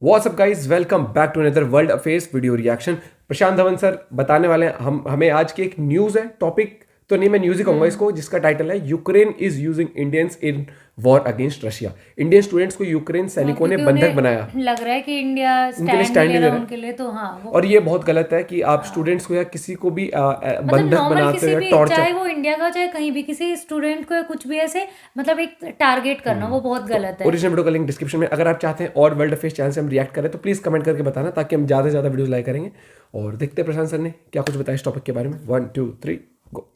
WhatsApp guys, welcome back to another world affairs video reaction. Prashant Dhawan sir बताने वाले हैं हमें आज की एक न्यूज़ है। टॉपिक तो नहीं, मैं न्यूज़ ही कहूंगा इसको, जिसका टाइटल है Ukraine is using Indians in war against Russia. Indian students को यूक्रेन हाँ, सैनिकों ने क्योंकि बंधक बनाया, उन्हें लग रहा है कि इंडिया उनके लिए स्टैंड नहीं स्टैंड ले नहीं ले रहा रहा है। उनके लिए, तो हाँ वो और ये बहुत गलत है कि आप हाँ स्टूडेंट्स को या किसी को भी मतलब बंधक नॉर्मल बनाते हो किसी या भी, टॉर्चर। चाहे वो इंडिया का हो चाहे कहीं भी, किसी स्टूडेंट को या कुछ भी ऐसे मतलब एक टारगेट करना वो बहुत तो गलत है। ओरिजिनल वीडियो का लिंक डिस्क्रिप्शन में। अगर आप चाहते हैं और वर्ल्ड अफेयर्स चैनल से हम रिएक्ट करें तो प्लीज़ कमेंट करके बताना, ताकि हम ज़्यादा से ज़्यादा वीडियोस लाइक करेंगे। और देखते हैं प्रशांत सर ने क्या कुछ बताया इस टॉपिक के बारे में। 1 2 3 गो।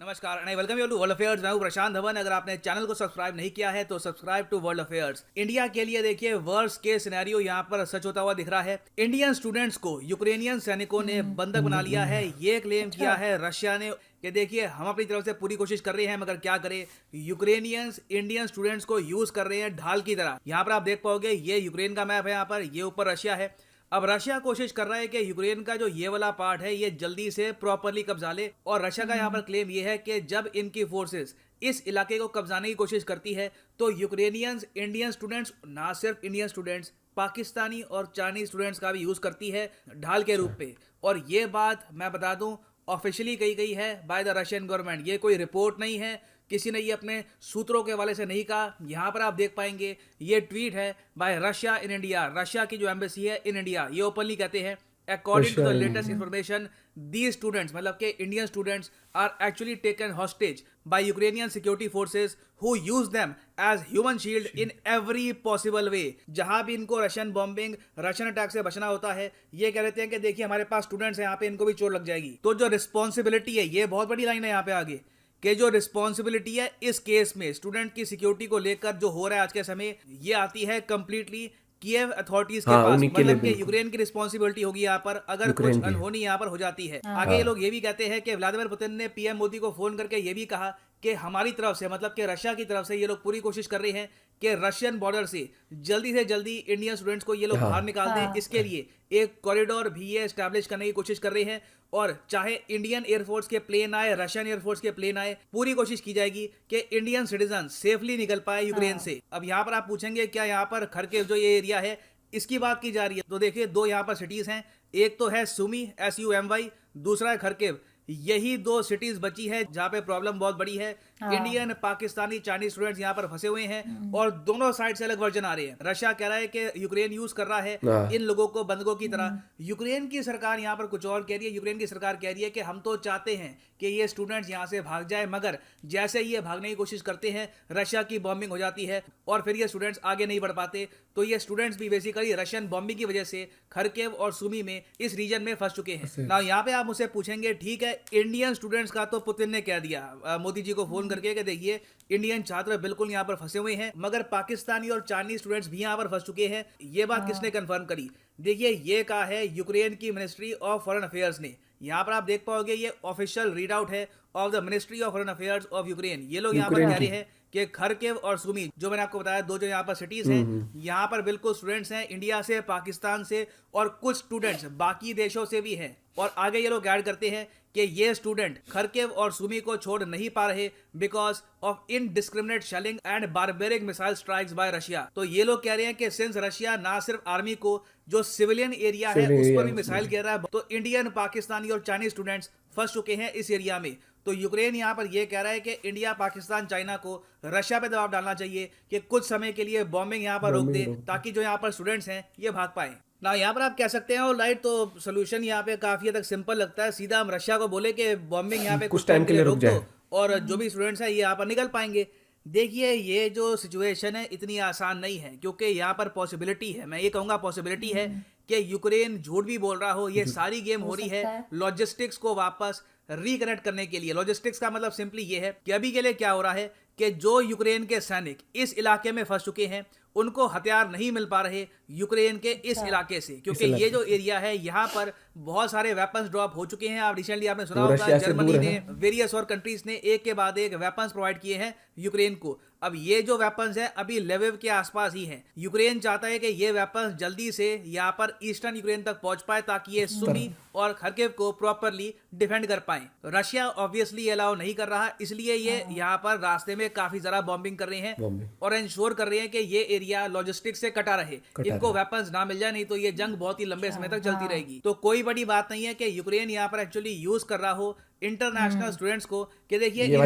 नमस्कार and welcome you to world affairs. मैं हूं प्रशांत धवन। अगर आपने चैनल को सब्सक्राइब नहीं किया है तो subscribe to world affairs. India के लिए देखिए वर्स्ट केस सिनेरियो यहां पर सच होता हुआ दिख रहा है। इंडियन स्टूडेंट्स को यूक्रेनियन सैनिकों ने बंधक बना लिया है। ये क्लेम किया है रशिया ने कि देखिए हम अपनी तरफ से पूरी कोशिश कर रहे हैं, मगर क्या करें, यूक्रेनियंस इंडियन स्टूडेंट्स को यूज कर रहे हैं ढाल की तरह। यहाँ पर आप देख पाओगे ये यूक्रेन का मैप है, यहाँ पर ये ऊपर रशिया है। अब रशिया कोशिश कर रहा है कि यूक्रेन का जो ये वाला पार्ट है ये जल्दी से प्रॉपरली कब्जा ले। और रशिया का यहाँ पर क्लेम ये है कि जब इनकी फोर्सेस इस इलाके को कब्जाने की कोशिश करती है तो यूक्रेनियंस इंडियन स्टूडेंट्स, ना सिर्फ इंडियन स्टूडेंट्स, पाकिस्तानी और चाइनीज स्टूडेंट्स का भी यूज करती है ढाल के रूप पे। और ये बात मैं बता दूं ऑफिशियली कही गई है बाय द रशियन गवर्नमेंट। ये कोई रिपोर्ट नहीं है, किसी ने ये अपने सूत्रों के हवाले से नहीं कहा। यहाँ पर आप देख पाएंगे ये ट्वीट है bye Russia in India. Russia की जो एम्बेसी है इन इंडिया, ये ओपनली कहते हैं according to the latest information the students, मतलब के Indian students are actually taken hostage by Ukrainian security forces who use them as human shield in every possible way. जहां भी इनको Russian bombing, Russian attack से बचना होता है, ये कह लेते हैं कि देखिए हमारे पास स्टूडेंट्स हैं, यहाँ पे इनको भी चोट लग जाएगी। तो जो रिस्पॉन्सिबिलिटी है, ये बहुत बड़ी लाइन है यहाँ पे आगे, कि जो रिस्पॉन्सिबिलिटी है इस केस में स्टूडेंट की सिक्योरिटी को लेकर जो हो रहा है आज के समय, ये आती है कंप्लीटली कीव अथॉरिटीज के हाँ, पास। उन्हीं के लिए मतलब कि बिल्कुल यूक्रेन की रिस्पॉन्सिबिलिटी होगी यहाँ पर अगर यूक्रेन कुछ की। अनहोनी यहाँ पर हो जाती है। हाँ आगे ये लोग ये भी कहते हैं कि व्लादिमीर पुतिन ने पीएम मोदी को फोन करके ये भी कहा कि हमारी तरफ से, मतलब कि रशिया की तरफ से ये लोग पूरी कोशिश कर रहे हैं कि रशियन बॉर्डर से जल्दी इंडियन स्टूडेंट्स को ये लोग हाँ बाहर निकाल दें। हाँ इसके लिए एक कॉरिडोर भी ये एस्टैब्लिश करने की कोशिश कर रहे हैं। और चाहे इंडियन एयरफोर्स के प्लेन आए, रशियन एयरफोर्स के प्लेन आए, पूरी कोशिश की जाएगी कि इंडियन सिटीजन सेफली निकल पाए यूक्रेन हाँ से। अब यहाँ पर आप पूछेंगे क्या यहाँ पर खरकिव जो ये एरिया है इसकी बात की जा रही है, तो देखिए दो यहाँ पर सिटीज हैं। एक तो है सुमी SUMY, दूसरा है खरकिव। यही दो सिटीज बची है जहाँ पे प्रॉब्लम बहुत बड़ी है। हाँ इंडियन, पाकिस्तानी, चाइनीज स्टूडेंट्स यहाँ पर फंसे हुए हैं और दोनों साइड से अलग वर्जन आ रहे हैं। रशिया कह रहा है कि यूक्रेन यूज कर रहा है हाँ। इन लोगों को बंधकों की तरह। यूक्रेन की सरकार यहाँ पर कुछ और कह रही है। यूक्रेन की सरकार कह रही है कि हम तो चाहते हैं कि ये स्टूडेंट्स यहाँ से भाग जाए, मगर जैसे ही ये भागने की कोशिश करते हैं रशिया की बॉम्बिंग हो जाती है और फिर ये स्टूडेंट्स आगे नहीं बढ़ पाते। तो ये स्टूडेंट्स भी बेसिकली रशियन बॉम्बिंग की वजह से खरकिव और सुमी में इस रीजन में फंस चुके हैं ना। यहाँ पे आप मुझसे पूछेंगे ठीक है इंडियन स्टूडेंट्स का तो पुतिन ने कह दिया मोदी जी को फोन करके कि देखिए इंडियन छात्र बिल्कुल यहाँ पर फंसे हुए हैं, मगर पाकिस्तानी और चाइनीज स्टूडेंट्स भी यहाँ पर फंस चुके हैं। ये बात किसने कंफर्म करी? देखिए ये कहा है यूक्रेन की मिनिस्ट्री ऑफ फॉरेन अफेयर्स ने। यहाँ पर आप देख पाओगे ये ऑफिशियल रीड आउट है of the ministry of foreign affairs of Ukraine. ये लोग यहाँ पर यूक्रेन कह रहे की। हैं कि खरकिव और सुमी, जो मैंने आपको बताया दो जो यहाँ पर सिटीज हैं, यहाँ पर बिल्कुल स्टूडेंट्स हैं इंडिया से, पाकिस्तान से और कुछ स्टूडेंट्स बाकी देशों से भी हैं। और आगे ये लोग ऐड करते हैं कि ये स्टूडेंट खरकिव और सुमी को छोड़ नहीं पा रहे because of indiscriminate shelling and barbaric missile strikes bye Russia. तो ये लोग कह रहे हैं कि सिंस रशिया ना सिर्फ आर्मी को, जो सिविलियन एरिया है उस पर भी मिसाइल गिर रहा है, तो इंडियन, पाकिस्तानी और चाइनीज स्टूडेंट्स फंस चुके हैं इस एरिया में। तो यूक्रेन यहाँ पर यह कह रहा है कि इंडिया, पाकिस्तान, चाइना को रशिया पे दबाव डालना चाहिए कि कुछ समय के लिए बॉम्बिंग यहाँ पर रोक दे, ताकि जो यहाँ पर स्टूडेंट्स हैं ये भाग पाए ना। यहाँ पर आप कह सकते हैं राइट, तो सोल्यूशन यहाँ पे काफी हद तक सिंपल लगता है। सीधा हम रशिया को बोले कि बॉम्बिंग यहाँ पे कुछ टाइम के लिए रोक दो और जो भी स्टूडेंट्स हैं ये यहाँ पर निकल पाएंगे। देखिए ये जो सिचुएशन है इतनी आसान नहीं है, क्योंकि यहाँ पर पॉसिबिलिटी है, मैं ये कहूँगा पॉसिबिलिटी है कि यूक्रेन झूठ भी बोल रहा हो। ये सारी गेम हो रही है लॉजिस्टिक्स को वापस रिकनेक्ट करने के लिए। लॉजिस्टिक्स का मतलब सिंपली ये है कि अभी के लिए क्या हो रहा है कि जो यूक्रेन के सैनिक इस इलाके में फंस चुके हैं उनको हथियार नहीं मिल पा रहे यूक्रेन के इस इलाके से, क्योंकि ये जो एरिया है यहाँ पर बहुत सारे वेपन्स ड्रॉप हो चुके हैं। आप रिसेंटली आपने सुना होगा जर्मनी ने, वेरियस और कंट्रीज ने एक के बाद एक वेपन्स प्रोवाइड किए हैं यूक्रेन को। अब ये जो वेपन्स हैं अभी लेविव के आसपास ही हैं। यूक्रेन चाहता है कि ये वेपन्स जल्दी से यहाँ पर ईस्टर्न यूक्रेन तक पहुंच पाए ताकि ये सुमी और खरकिव को प्रॉपरली डिफेंड कर पाए। रशिया ऑब्वियसली अलाउ नहीं कर रहा, इसलिए ये यहाँ पर रास्ते में काफी ज्यादा बॉम्बिंग कर रहे हैं और इंश्योर कर रहे हैं कि ये एरिया लॉजिस्टिक्स से कटा रहे, इनको वेपन्स ना मिल जाए, नहीं तो ये जंग बहुत ही लंबे समय तक चलती रहेगी। तो कोई बड़ी बात नहीं है कि यूक्रेन यहाँ पर एक्चुअली यूज कर रहा हो इंटरनेशनल स्टूडेंट्स को कि देखिए ये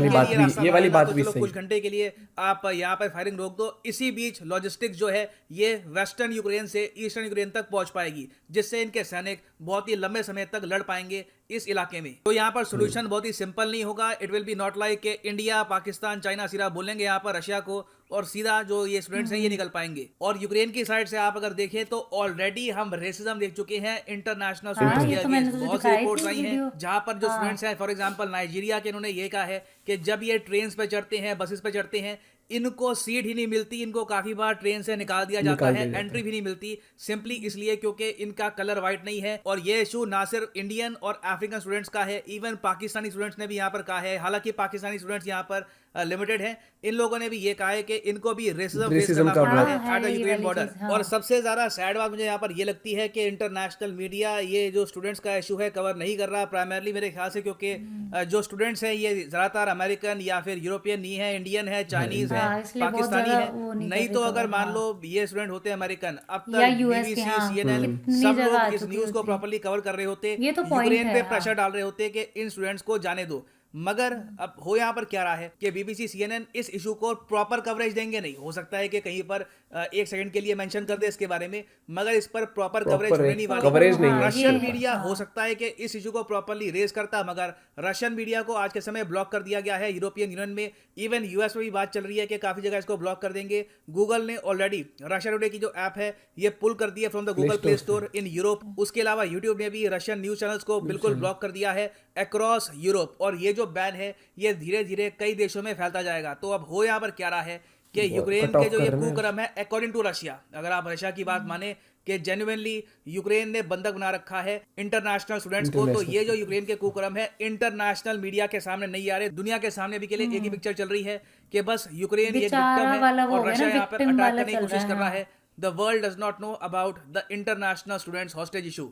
वाली बात भी चलो कुछ घंटे के लिए आप यहाँ पर फायरिंग रोक दो। इसी बीच लॉजिस्टिक्स जो है ये वेस्टर्न यूक्रेन से ईस्टर्न यूक्रेन तक पहुंच पाएगी, जिससे इनके सैनिक बहुत ही लंबे समय तक लड़ पाएंगे इस इलाके में। तो यहाँ पर सोल्यूशन बहुत ही सिंपल नहीं होगा। It will be not like कि इंडिया, पाकिस्तान, चाइना सीधा बोलेंगे यहाँ पर रशिया को और सीधा जो ये स्टूडेंट्स हैं ये निकल पाएंगे। और यूक्रेन की साइड से आप अगर देखें तो ऑलरेडी हम रेसिज्म देख चुके हैं इंटरनेशनल स्टूडेंट्स के अगेंस्ट। बहुत सी रिपोर्ट्स आई हैं जहां पर जो स्टूडेंट्स हैं, फॉर एग्जांपल नाइजीरिया के, इन्होंने ये कहा है कि जब ये ट्रेन पे चढ़ते हैं, बसेस पे चढ़ते हैं, इनको सीट ही नहीं मिलती, इनको काफी बार ट्रेन से निकाल दिया जाता है, एंट्री भी नहीं मिलती, सिंपली इसलिए क्योंकि इनका कलर व्हाइट नहीं है। और ये इशू ना सिर्फ इंडियन और अफ्रीकन स्टूडेंट्स का है, इवन पाकिस्तानी स्टूडेंट्स ने भी यहाँ पर कहा है। हालांकि पाकिस्तानी स्टूडेंट्स यहाँ पर लिमिटेड है, इन लोगों ने भी ये कहा है कि इनको भी रेसिज्म का प्रॉब्लम है एट द यूक्रेन बॉर्डर। और सबसे ज्यादा सैड बात मुझे यहाँ पर ये लगती है कि इंटरनेशनल मीडिया ये जो स्टूडेंट्स का इशू है कवर नहीं कर रहा, प्राइमरली मेरे ख्याल से क्योंकि जो स्टूडेंट्स हैं ये ज्यादातर अमेरिकन या फिर यूरोपियन नहीं है, इंडियन है, चाइनीज है, पाकिस्तानी है। नहीं तो अगर मान लो ये स्टूडेंट होते अमेरिकन, अब तक बीबीसी, CNN सब लोग इस न्यूज को प्रॉपर्ली कवर कर रहे होते, यूक्रेन पे प्रेशर डाल रहे होते कि इन स्टूडेंट्स को जाने दो। मगर अब हो यहाँ पर क्या रहा है कि बीबीसी, CNN इस इशू को प्रॉपर कवरेज देंगे नहीं। हो सकता है कि कहीं पर एक सेकंड के लिए मेंशन कर दे इसके बारे में, मगर इस पर प्रॉपर कवरेज होने वाली नहीं। रशियन मीडिया हो सकता है कि इस इशू को प्रॉपरली रेज करता, मगर रशियन मीडिया को आज के समय ब्लॉक कर दिया गया है यूरोपियन यूनियन में। इवन यूएस में भी बात चल रही है कि काफी जगह इसको ब्लॉक कर देंगे। गूगल ने ऑलरेडी रशिया टुडे की जो ऐप है ये पुल कर दी है from the Google play store in Europe. उसके अलावा यूट्यूब ने भी रशियन न्यूज चैनल्स को बिल्कुल ब्लॉक कर दिया है अक्रॉस यूरोप। और ये जो बैन है ये धीरे धीरे कई देशों में फैलता जाएगा। तो अब हो यहाँ पर क्या रहा है कि यूक्रेन के जो ये कुकर्म है, अकॉर्डिंग टू रशिया, अगर आप रशिया की बात माने कि जेन्युइनली यूक्रेन ने बंधक बना रखा है इंटरनेशनल स्टूडेंट्स को, तो ये जो यूक्रेन के कुकर्म है इंटरनेशनल मीडिया के सामने नहीं आ रहे, दुनिया के सामने भी के लिए एक ही पिक्चर चल रही है कि बस यूक्रेन एक विक्टिम है और रशिया यहाँ पर अटैक करने की कोशिश कर रहा है। The world does not know about the international students hostage issue.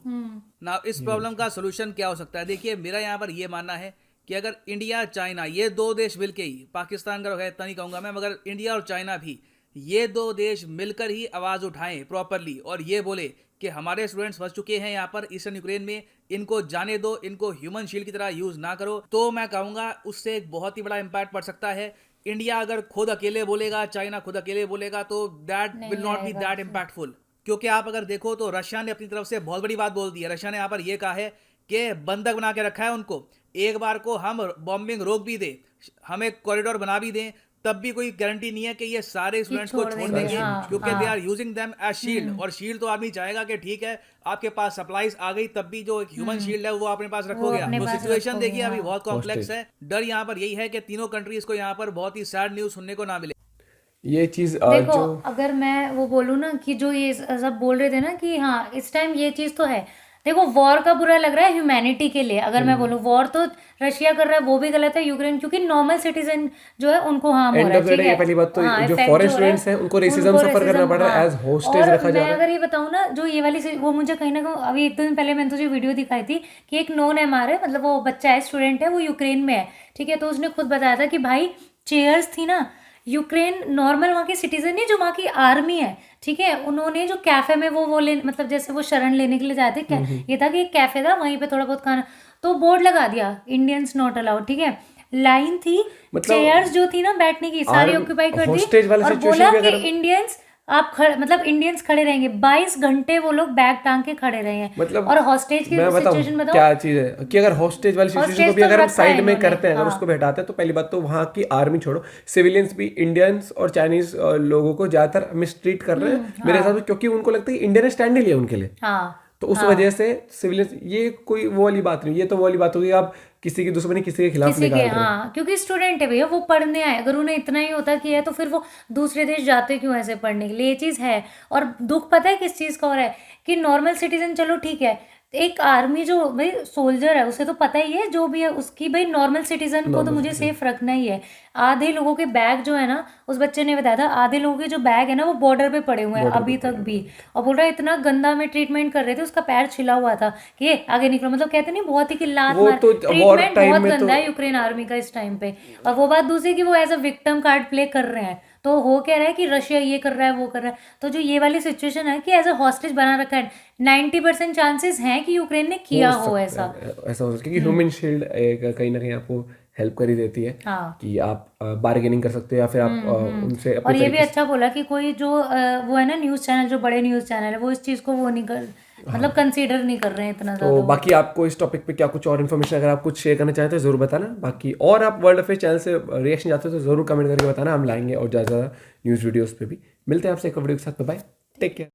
Now इस प्रॉब्लम का सोल्यूशन क्या हो सकता है? देखिए मेरा यहाँ पर ये मानना है कि अगर इंडिया, चाइना, ये दो देश मिलके ही, पाकिस्तान का इतना नहीं कहूंगा मैं, मगर इंडिया और चाइना भी, ये दो देश मिलकर ही आवाज उठाएं प्रॉपरली और ये बोले कि हमारे स्टूडेंट्स फंस चुके हैं यहाँ पर ईस्टर्न यूक्रेन में, इनको जाने दो, इनको ह्यूमन शील्ड की तरह यूज ना करो, तो मैं कहूंगा उससे एक बहुत ही बड़ा इम्पैक्ट पड़ सकता है। इंडिया अगर खुद अकेले बोलेगा, चाइना खुद अकेले बोलेगा, तो that will not be that impactful. क्योंकि आप अगर देखो तो रशिया ने अपनी तरफ से बहुत बड़ी बात बोल दी है। रशिया ने यहाँ पर यह कहा है कि बंधक बना के रखा है उनको, एक बार को हम बॉम्बिंग रोक भी दे, हम एक कॉरिडोर बना भी दें, तब भी कोई गारंटी नहीं है कि ये सारे स्टूडेंट्स को छोड़ देंगे, क्योंकि they are using them as shield. और शील्ड तो आदमी चाहेगा कि ठीक है आपके पास सप्लाईज आ गई, तब भी जो एक ह्यूमन शील्ड है वो अपने पास रखोगे। तो सिचुएशन देखिए अभी बहुत कॉम्प्लेक्स है। डर यहाँ पर यही है कि तीनों कंट्रीज को यहाँ पर बहुत ही सैड न्यूज सुनने को ना मिले। ये चीज देखो अगर मैं वो बोलूँ ना कि जो ये सब बोल रहे थे ना कि हाँ इस टाइम ये चीज तो है, देखो वॉर का बुरा लग रहा है ह्यूमैनिटी के लिए। अगर मैं बोलूँ वॉर तो रशिया कर रहा है वो भी गलत है, यूक्रेन, क्योंकि नॉर्मल सिटीजन जो है उनको हार्म हो रहा है। ठीक है, पहली बात तो जो फॉरेन स्टूडेंट्स हैं उनको रेसिज्म सफर करना पड़ रहा है, एज होस्टेज रखा जा रहा है। मैं अगर ये बताऊँ ना, जो ये वाली वो मुझे कहीं ना कहीं अभी एक दिन पहले मैंने तुझे वीडियो दिखाई थी कि एक नॉन MR है, मतलब वो बच्चा है, स्टूडेंट है, वो यूक्रेन में है। ठीक है, तो उसने खुद बताया था कि भाई चेयर्स थी ना, यूक्रेन नॉर्मल वहाँ की सिटीजन नहीं, जो वहाँ की आर्मी है, ठीक है, उन्होंने जो कैफे में वो ले मतलब जैसे वो शरण लेने के लिए जाते, ये था कि एक कैफे था वहीं पे थोड़ा बहुत खाना, तो बोर्ड लगा दिया इंडियंस नॉट अलाउड। ठीक है, लाइन थी, चेयर्स जो थी ना बैठने की सारी ऑक्यूपाई कर दी और बोला कि इंडियंस आप मतलब इंडियंस खड़े रहेंगे। 22 घंटे वो लोग बैग टांग के खड़े रहे हैं। मतलब और हॉस्टेज की सिचुएशन बताओ क्या चीज है कि अगर हॉस्टेज वाली सिचुएशन को भी अगर हम साइड में करते हैं, अगर उसको बैठाते हैं, तो पहली बात तो वहाँ की आर्मी छोड़ो, सिविलियंस भी इंडियंस और चाइनीज लोगों को ज्यादातर मिसट्रीट कर रहे हैं मेरे हिसाब से, क्योंकि उनको लगता है कि इंडिया ने स्टैंड नहीं लिया उनके लिए। तो उस वजह से सिविलियंस, ये कोई वो वाली बात नहीं, ये तो वो वाली बात होगी आप किसी की दुश्मनी किसी के खिलाफ निकाल रहे हैं। हाँ, क्योंकि स्टूडेंट है भैया, वो पढ़ने आए, अगर उन्हें इतना ही होता कि है तो फिर वो दूसरे देश जाते क्यों ऐसे पढ़ने के लिए, ये चीज़ है। और दुख पता है किस चीज़ का हो रहा है कि नॉर्मल सिटीजन चलो ठीक है, एक आर्मी जो भाई सोल्जर है उसे तो पता ही है जो भी है उसकी, भाई नॉर्मल सिटीजन को तो मुझे सेफ रखना ही है। आधे लोगों के बैग जो है ना, उस बच्चे ने बताया था, आधे लोगों के जो बैग है ना वो बॉर्डर पे पड़े हुए हैं अभी तक भी। और बोल रहा है इतना गंदा में ट्रीटमेंट कर रहे थे, उसका पैर छिला हुआ था कि ये आगे निकलो, मतलब कहते नहीं बहुत ही कि लात वो मार, तो वॉर ट्रीटमेंट टाइम बहुत में गंदा तो है यूक्रेन आर्मी का इस टाइम पे। और वो बात दूसरी कि वो as a victim card play कर रहे हैं, तो हो कह रहा है कि रशिया ये कर रहा है वो कर रहा है। तो जो ये वाली सिचुएशन है कि एज अ हॉस्टेज बना रखा है, 90% चांसेस हैं कि यूक्रेन ने किया हो ऐसा। ऐसा हो सकता है क्योंकि ह्यूमन शील्ड कहीं ना कहीं आपको हेल्प कर ही देती है हाँ। कि आप बार्गेनिंग कर सकते हो या फिर आप उनसे और अपने ये भी तरीके से। अच्छा बोला कि कोई जो वो है ना न्यूज़ चैनल, जो बड़े न्यूज़ चैनल है वो इस चीज़ को वो नहीं कर, मतलब कंसीडर नहीं कर रहे हैं इतना तो ज़्यादा। बाकी आपको इस टॉपिक पे क्या कुछ और इन्फॉर्मेशन अगर आप कुछ शेयर करना चाहें तो ज़रूर बताना। बाकी और आप वर्ल्ड अफेयर चैनल से रिएक्शन चाहते हो तो ज़रूर कमेंट करके बताना, हम लाएंगे और ज़्यादा ज़्यादा न्यूज़ वीडियोज़ पे भी। मिलते हैं आपसे एक वीडियो के साथ, बाय, टेक केयर।